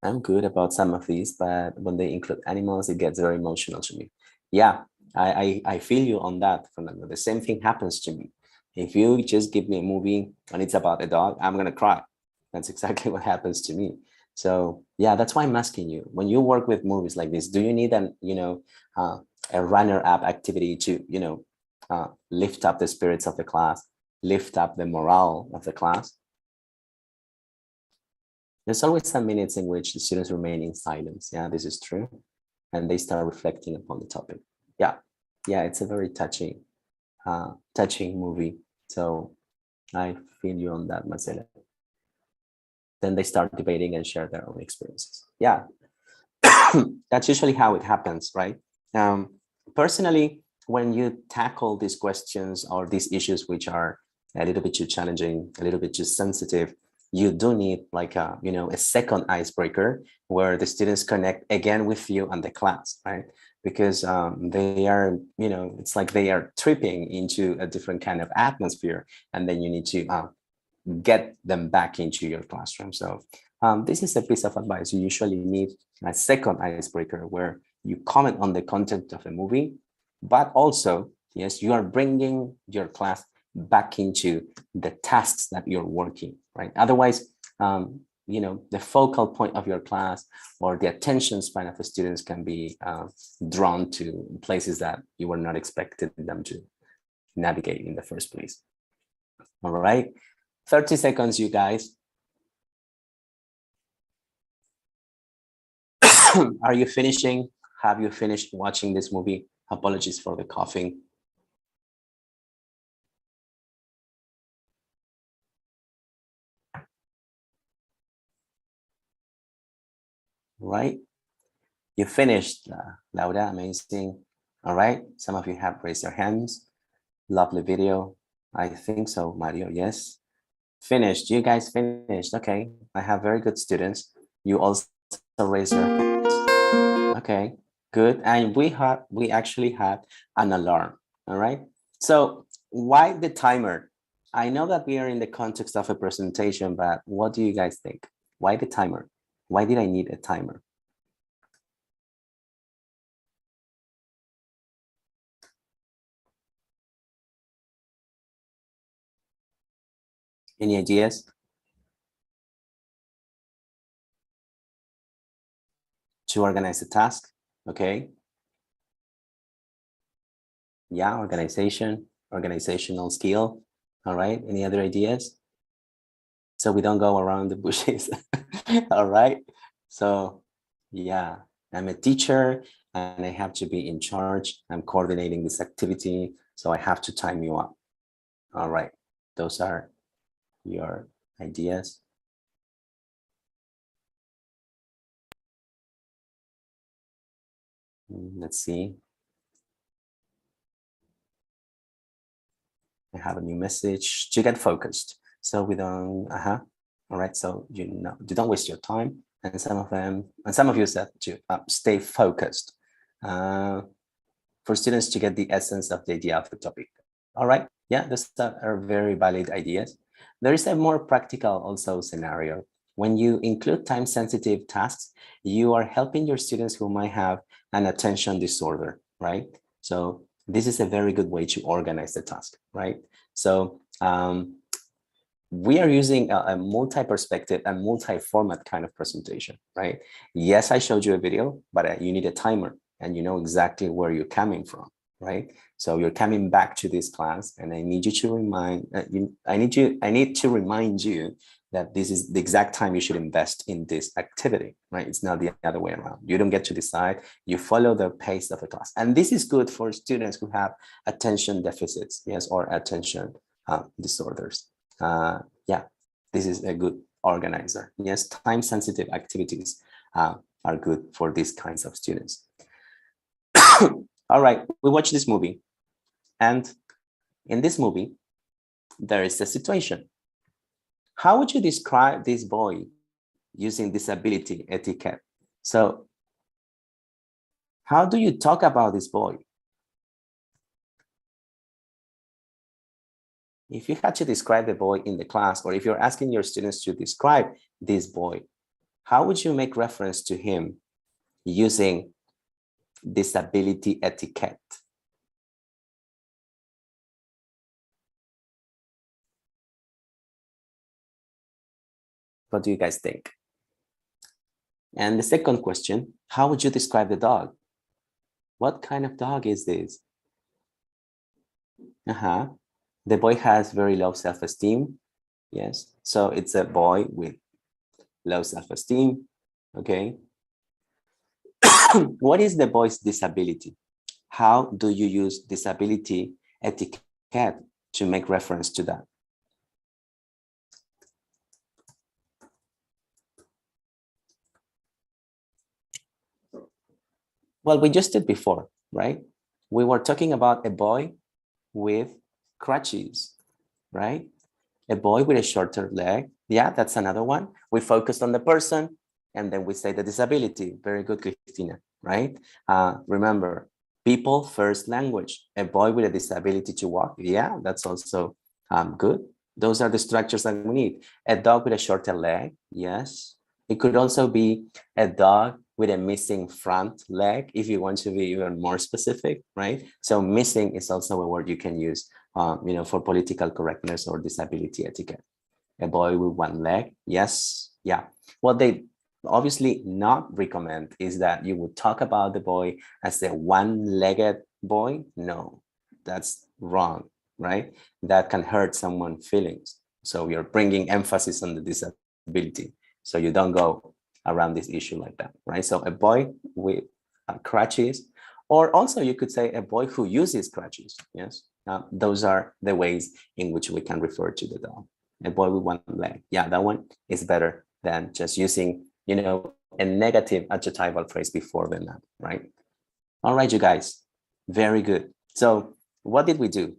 I'm good about some of these, but when they include animals, it gets very emotional to me. Yeah, I feel you on that, Fernando. The same thing happens to me. If you just give me a movie and it's about a dog, I'm gonna cry. That's exactly what happens to me. So yeah, that's why I'm asking you. When you work with movies like this, do you need an, you know, a runner-up activity to, you know, lift up the spirits of the class, lift up the morale of the class? There's always some minutes in which the students remain in silence. Yeah, this is true. And they start reflecting upon the topic. Yeah, it's a very touching movie. So I feel you on that, Marcela. Then they start debating and share their own experiences. Yeah, that's usually how it happens, right? Personally, when you tackle these questions or these issues, which are a little bit too challenging, a little bit too sensitive, you do need like a, you know, a second icebreaker where the students connect again with you and the class, right? Because they are, you know, it's like they are tripping into a different kind of atmosphere, and then you need to get them back into your classroom. So this is a piece of advice. You usually need a second icebreaker where you comment on the content of the movie, but also, yes, you are bringing your class back into the tasks that you're working, right? Otherwise, you know, the focal point of your class or the attention span of the students can be drawn to places that you were not expecting them to navigate in the first place. All right, 30 seconds, you guys. Are you finishing? Have you finished watching this movie? Apologies for the coughing. Right? You finished, Laura, amazing. All right, some of you have raised your hands. Lovely video. I think so, Mario, yes. Finished, you guys finished, okay. I have very good students. You also raised your hands. Okay, good. And we actually had an alarm, all right? So why the timer? I know that we are in the context of a presentation, but what do you guys think? Why the timer? Why did I need a timer? Any ideas? To organize the task, okay? Yeah, organizational skill. All right, any other ideas? So we don't go around the bushes. All right, so yeah, I'm a teacher and I have to be in charge. I'm coordinating this activity, so I have to time you up. All right, those are your ideas. Let's see. I have a new message to get focused. So we don't, all right, so you don't waste your time. And some of you said to stay focused for students to get the essence of the idea of the topic. All right, yeah, those are very valid ideas. There is a more practical also scenario. When you include time-sensitive tasks, you are helping your students who might have an attention disorder, right? So this is a very good way to organize the task, right? So we are using a multi-perspective and multi-format kind of presentation, right? Yes, I showed you a video, but you need a timer and you know exactly where you're coming from, right? So you're coming back to this class and I need you to remind, I need to remind you that this is the exact time you should invest in this activity, right? It's not the other way around. You don't get to decide, you follow the pace of the class. And this is good for students who have attention deficits, yes, or attention disorders. Yeah, this is a good organizer. Yes, time-sensitive activities are good for these kinds of students. All right, we watch this movie. And in this movie, there is a situation. How would you describe this boy using disability etiquette? So how do you talk about this boy? If you had to describe the boy in the class, or if you're asking your students to describe this boy, how would you make reference to him using disability etiquette? What do you guys think? And the second question, how would you describe the dog? What kind of dog is this? The boy has very low self-esteem. Yes, so it's a boy with low self-esteem. Okay. What is the boy's disability? How do you use disability etiquette to make reference to that? Well, we just did before, right? We were talking about a boy with crutches, right? A boy with a shorter leg. Yeah, that's another one. We focused on the person and then we say the disability. Very good, Christina, right? Remember, people first language. A boy with a disability to walk. Yeah, that's also good. Those are the structures that we need. A dog with a shorter leg. Yes. It could also be a dog with a missing front leg, if you want to be even more specific, right? So missing is also a word you can use, for political correctness or disability etiquette. A boy with one leg, yes, yeah. What they obviously not recommend is that you would talk about the boy as a one-legged boy. No, that's wrong, right? That can hurt someone's feelings. So you're bringing emphasis on the disability. So you don't go around this issue like that, right? So a boy with crutches, or also you could say a boy who uses crutches, yes? Those are the ways in which we can refer to the dog. A boy with one leg. Yeah, that one is better than just using, a negative adjectival phrase before the noun, right? All right, you guys, very good. So what did we do?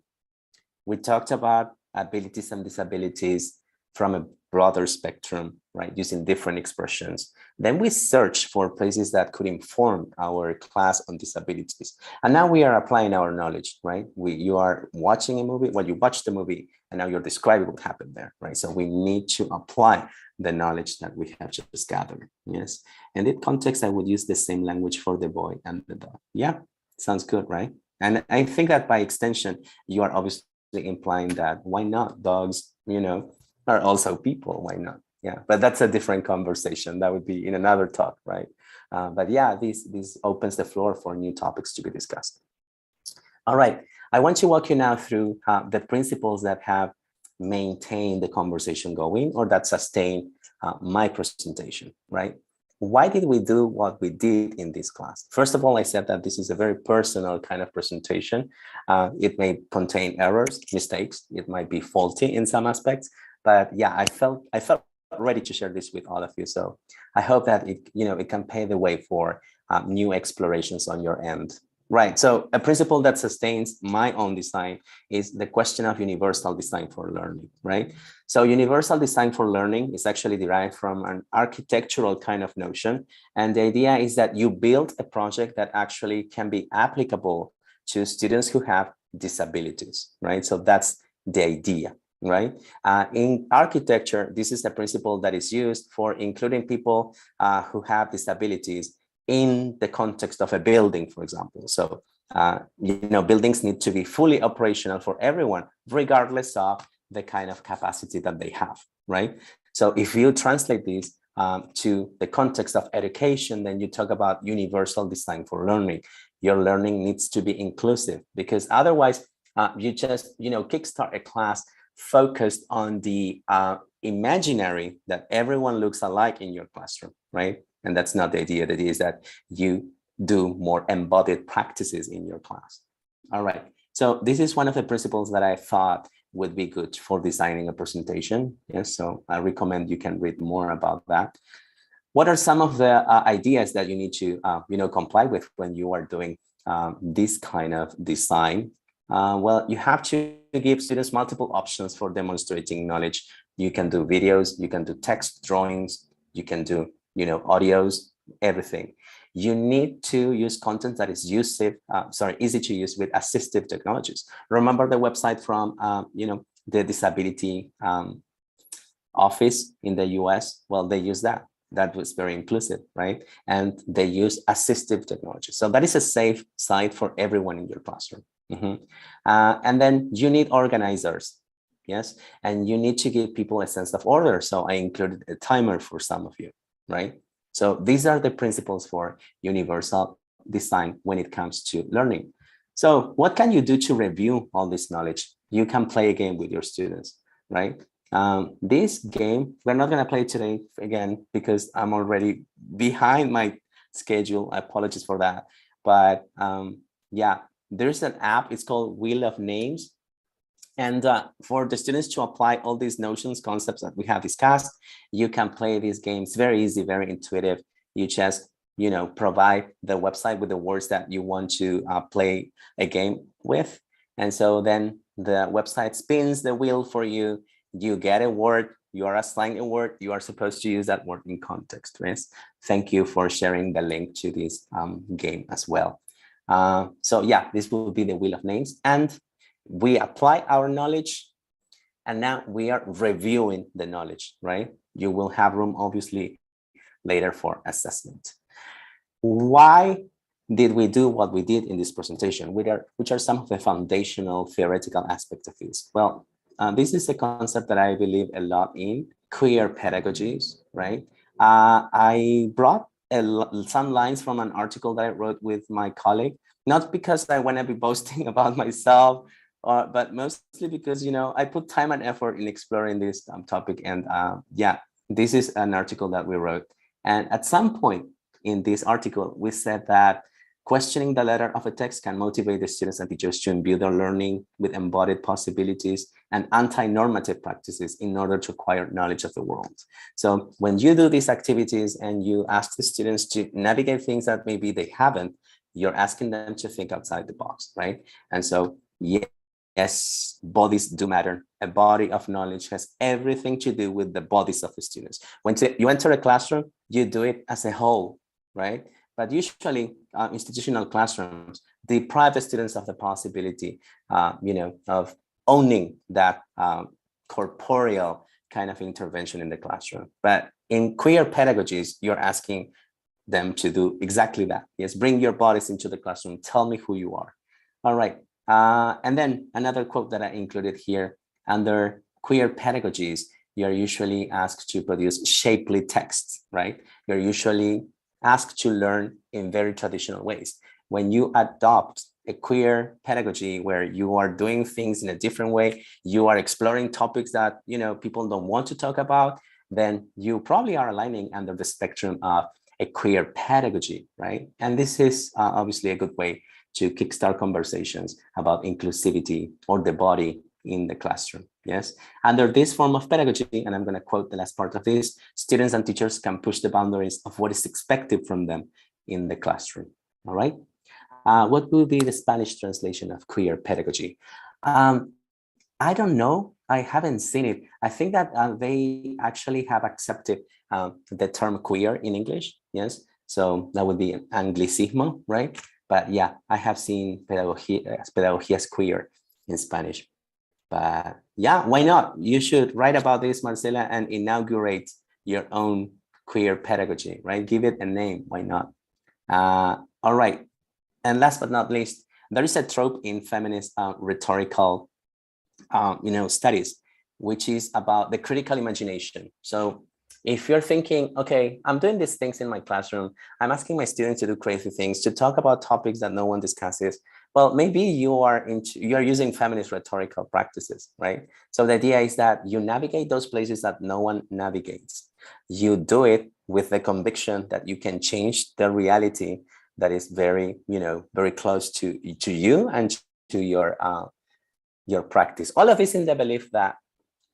We talked about abilities and disabilities from a broader spectrum, right? Using different expressions. Then we search for places that could inform our class on disabilities. And now we are applying our knowledge, right? You are watching a movie, well, you watch the movie, and now you're describing what happened there, right? So we need to apply the knowledge that we have just gathered, yes? And in context, I would use the same language for the boy and the dog. Yeah, sounds good, right? And I think that by extension, you are obviously implying that why not dogs, are also people, why not? Yeah, but that's a different conversation. That would be in another talk, right? But yeah, this opens the floor for new topics to be discussed. All right, I want to walk you now through the principles that have maintained the conversation going or that sustain my presentation, right? Why did we do what we did in this class? First of all, I said that this is a very personal kind of presentation. It may contain errors, mistakes. It might be faulty in some aspects, but yeah, I felt ready to share this with all of you. So I hope that it can pave the way for new explorations on your end. Right. So a principle that sustains my own design is the question of universal design for learning, right? So universal design for learning is actually derived from an architectural kind of notion. And the idea is that you build a project that actually can be applicable to students who have disabilities, right? So that's the idea, right? In architecture, this is the principle that is used for including people who have disabilities in the context of a building, for example. So, buildings need to be fully operational for everyone, regardless of the kind of capacity that they have, right? So if you translate this to the context of education, then you talk about universal design for learning. Your learning needs to be inclusive, because otherwise you just, kickstart a class focused on the imaginary that everyone looks alike in your classroom, right? And that's not the idea. The idea is that you do more embodied practices in your class. All right. So this is one of the principles that I thought would be good for designing a presentation. Yes. So I recommend you can read more about that. What are some of the ideas that you need to, comply with when you are doing this kind of design? Well, you have to give students multiple options for demonstrating knowledge. You can do videos, you can do text drawings, you can do audios, everything. You need to use content that is easy to use with assistive technologies. Remember the website from, the disability office in the US? Well, they use that. That was very inclusive, right? And they use assistive technology. So that is a safe site for everyone in your classroom. And then you need organizers. Yes, and you need to give people a sense of order. So I included a timer for some of you. Right? So these are the principles for universal design when it comes to learning. So what can you do to review all this knowledge? You can play a game with your students, right? This game, we're not going to play today again because I'm already behind my schedule. I apologize for that. But yeah, there's an app. It's called Wheel of Names. And for the students to apply all these notions, concepts that we have discussed, you can play these games. Very easy, very intuitive. You just, provide the website with the words that you want to play a game with. And so then the website spins the wheel for you. You get a word, you are assigned a word, you are supposed to use that word in context. Right? Thank you for sharing the link to this game as well. So yeah, this will be the Wheel of Names. And we apply our knowledge, and now we are reviewing the knowledge, right? You will have room, obviously, later for assessment. Why did we do what we did in this presentation? Which are some of the foundational theoretical aspects of this? Well, this is a concept that I believe a lot in, queer pedagogies, right? I brought some lines from an article that I wrote with my colleague, not because I want to be boasting about myself, but mostly because, I put time and effort in exploring this topic. And yeah, this is an article that we wrote. And at some point in this article, we said that questioning the letter of a text can motivate the students and teachers to imbue their learning with embodied possibilities and anti-normative practices in order to acquire knowledge of the world. So when you do these activities and you ask the students to navigate things that maybe they haven't, you're asking them to think outside the box, right? And so, yeah, yes, bodies do matter. A body of knowledge has everything to do with the bodies of the students. When you enter a classroom, you do it as a whole, right? But usually institutional classrooms deprive the students of the possibility, of owning that corporeal kind of intervention in the classroom. But in queer pedagogies, you're asking them to do exactly that. Yes, bring your bodies into the classroom. Tell me who you are. All right. And then another quote that I included here, under queer pedagogies, you're usually asked to produce shapely texts, right? You're usually asked to learn in very traditional ways. When you adopt a queer pedagogy where you are doing things in a different way, you are exploring topics that people don't want to talk about, then you probably are aligning under the spectrum of a queer pedagogy, right? And this is obviously a good way to kickstart conversations about inclusivity or the body in the classroom. Yes, under this form of pedagogy, and I'm going to quote the last part of this, students and teachers can push the boundaries of what is expected from them in the classroom. All right. What will be the Spanish translation of queer pedagogy? I don't know. I haven't seen it. I think that they actually have accepted the term queer in English. Yes. So that would be anglicismo, right? But yeah, I have seen pedagogías queer in Spanish. But yeah, why not? You should write about this, Marcela, and inaugurate your own queer pedagogy, right? Give it a name. Why not? All right. And last but not least, there is a trope in feminist rhetorical studies, which is about the critical imagination. So if you're thinking, okay, I'm doing these things in my classroom, I'm asking my students to do crazy things, to talk about topics that no one discusses, well, maybe you are using feminist rhetorical practices, right? So the idea is that you navigate those places that no one navigates. You do it with the conviction that you can change the reality that is very, very close to you and to your practice. All of this in the belief that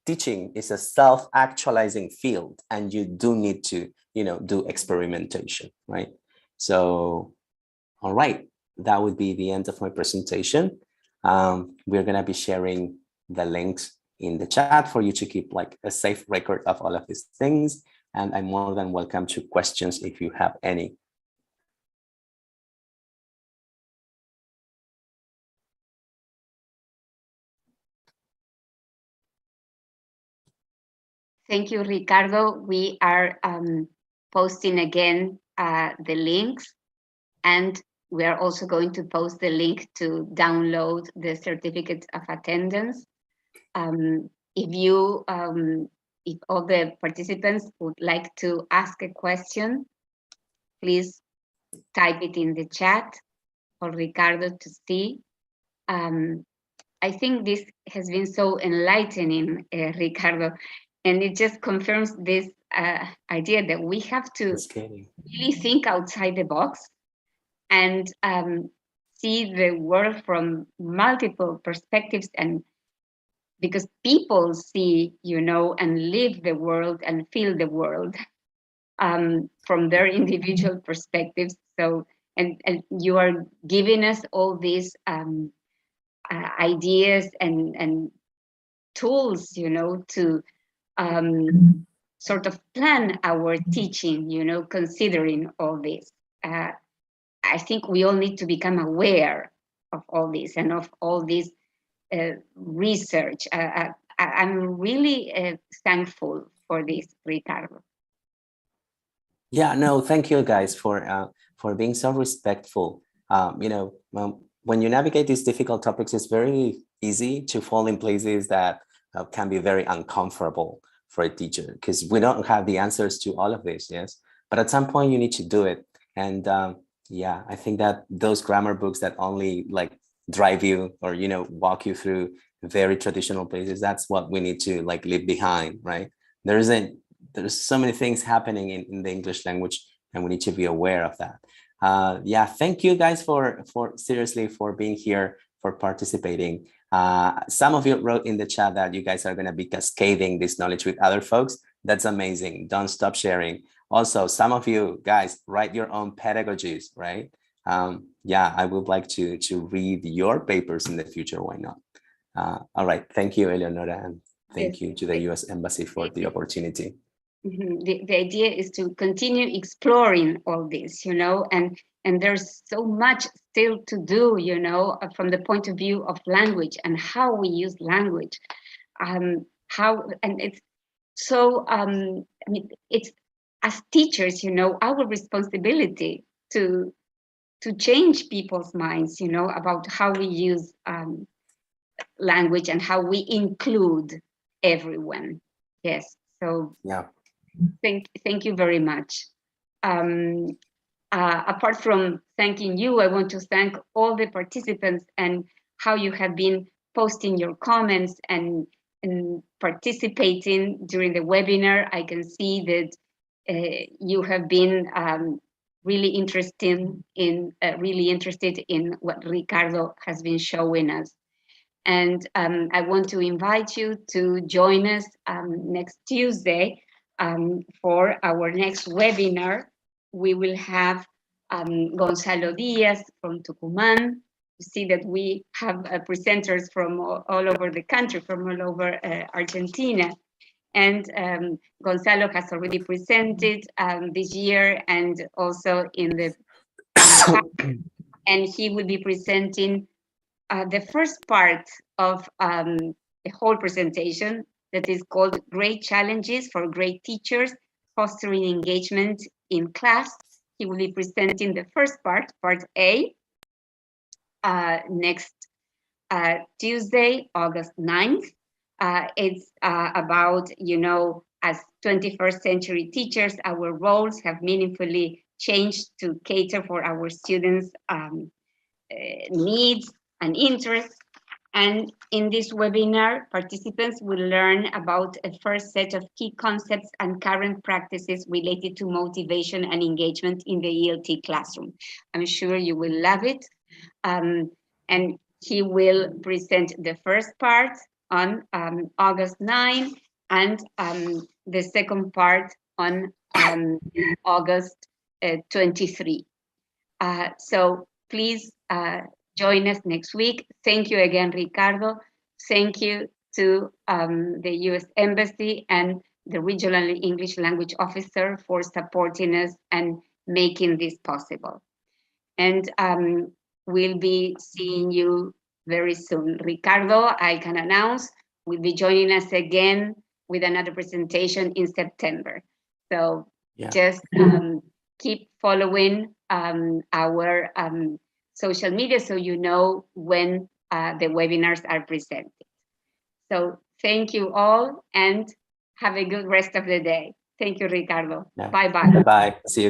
teaching is a self-actualizing field and you do need to, do experimentation, right? So, all right, that would be the end of my presentation. We're gonna be sharing the links in the chat for you to keep like a safe record of all of these things. And I'm more than welcome to questions if you have any. Thank you, Ricardo. We are posting again the links, and we are also going to post the link to download the certificate of attendance. If all the participants would like to ask a question, please type it in the chat for Ricardo to see. I think this has been so enlightening, Ricardo, and it just confirms this idea that we have to really think outside the box and see the world from multiple perspectives, and because people see, and live the world and feel the world from their individual perspectives. So, and you are giving us all these ideas and tools, to sort of plan our teaching, considering all this. I think we all need to become aware of all this and of all this research. I'm really thankful for this, Ricardo. Yeah, no, thank you guys for being so respectful. When you navigate these difficult topics, it's very easy to fall in places that can be very uncomfortable for a teacher because we don't have the answers to all of this, yes? But at some point you need to do it. And yeah, I think that those grammar books that only like drive you or, walk you through very traditional places, that's what we need to like leave behind, right? There's so many things happening in the English language and we need to be aware of that. Yeah, thank you guys for seriously for being here, for participating. Some of you wrote in the chat that you guys are going to be cascading this knowledge with other folks. That's amazing. Don't stop sharing. Also, some of you guys write your own pedagogies, right? Yeah, I would like to read your papers in the future. Why not? All right. Thank you, Eleonora, and thank Yes. you to the U.S. Embassy for the opportunity. The idea is to continue exploring all this, and there's so much still to do, from the point of view of language and how we use language. And it's so, it's as teachers, our responsibility to change people's minds, about how we use language and how we include everyone. Yes. So yeah. Thank you very much. Apart from thanking you, I want to thank all the participants and how you have been posting your comments and participating during the webinar. I can see that you have been really interested in what Ricardo has been showing us. And I want to invite you to join us next Tuesday for our next webinar. We will have Gonzalo Diaz from Tucumán. You see that we have presenters from all over the country, from all over Argentina. And Gonzalo has already presented this year and also in the and he will be presenting the first part of the whole presentation that is called Great Challenges for Great Teachers, Fostering Engagement in Class. He will be presenting the first part, part A, next Tuesday, August 9th. It's about, as 21st century teachers, our roles have meaningfully changed to cater for our students' needs and interests. And in this webinar, participants will learn about a first set of key concepts and current practices related to motivation and engagement in the ELT classroom. I'm sure you will love it. And he will present the first part on August 9 and the second part on August 23. So please join us next week. Thank you again, Ricardo. Thank you to the U.S. Embassy and the Regional English Language Officer for supporting us and making this possible. And we'll be seeing you very soon. Ricardo, I can announce, will be joining us again with another presentation in September. So just keep following our social media so you know when the webinars are presented. So thank you all and have a good rest of the day. Thank you, Ricardo. Bye-bye. Bye-bye. See you.